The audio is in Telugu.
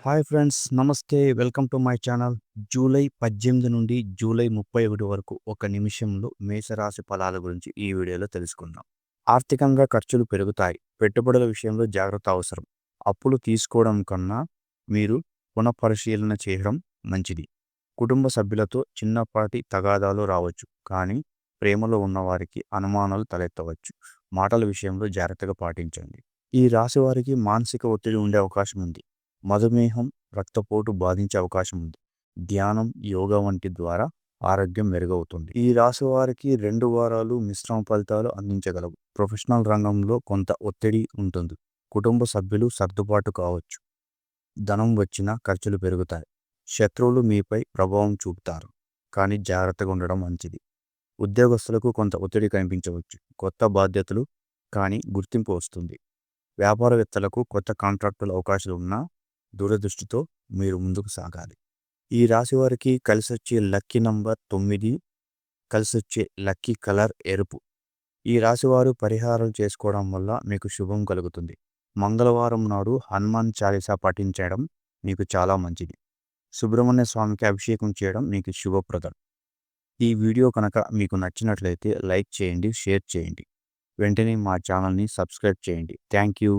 హాయ్ ఫ్రెండ్స్, నమస్తే. Welcome to my channel. July 18 నుండి జూలై 31 వరకు ఒక నిమిషంలో మేషరాశి ఫలాల గురించి ఈ వీడియోలో తెలుసుకుందాం. ఆర్థికంగా ఖర్చులు పెరుగుతాయి. పెట్టుబడుల విషయంలో జాగ్రత్త అవసరం. అప్పులు తీసుకోవడం కన్నా మీరు పునఃపరిశీలన చేయడం మంచిది. కుటుంబ సభ్యులతో చిన్నపాటి తగాదాలు రావచ్చు, కానీ ప్రేమలో ఉన్నవారికి అనుమానాలు తలెత్తవచ్చు. మాటల విషయంలో జాగ్రత్తగా పాటించండి. ఈ రాశి వారికి మానసిక ఒత్తిడి ఉండే అవకాశం ఉంది. మధుమేహం, రక్తపోటు బాధించే అవకాశం ఉంది. ధ్యానం, యోగా వంటి ద్వారా ఆరోగ్యం మెరుగవుతుంది. ఈ రాశి వారికి 2 వారాలు మిశ్రమ ఫలితాలు అందించగలవు. ప్రొఫెషనల్ రంగంలో కొంత ఒత్తిడి ఉంటుంది. కుటుంబ సభ్యులు సర్దుబాటు కావచ్చు. ధనం వచ్చినా ఖర్చులు పెరుగుతాయి. శత్రువులు మీపై ప్రభావం చూపుతారు, కానీ జాగ్రత్తగా ఉండడం మంచిది. ఉద్యోగస్తులకు కొంత ఒత్తిడి కనిపించవచ్చు. కొత్త బాధ్యతలు, కానీ గుర్తింపు వస్తుంది. వ్యాపారవేత్తలకు కొత్త కాంట్రాక్టుల అవకాశాలు ఉన్నా దూరదృష్టితో మీరు ముందుకు సాగాలి. ఈ రాశి వారికి కలిసొచ్చే లక్కీ నంబర్ 9, కలిసొచ్చే లక్కీ కలర్ ఎరుపు. ఈ రాశివారు పరిహారం చేసుకోవడం వల్ల మీకు శుభం కలుగుతుంది. మంగళవారం నాడు హనుమాన్ చాలీసా పఠించడం మీకు చాలా మంచిది. సుబ్రహ్మణ్య స్వామికి అభిషేకం చేయడం మీకు శుభప్రదం. ఈ వీడియో కనుక మీకు నచ్చినట్లయితే లైక్ చేయండి, షేర్ చేయండి. వెంటనే మా ఛానల్ని సబ్స్క్రైబ్ చేయండి. Thank you.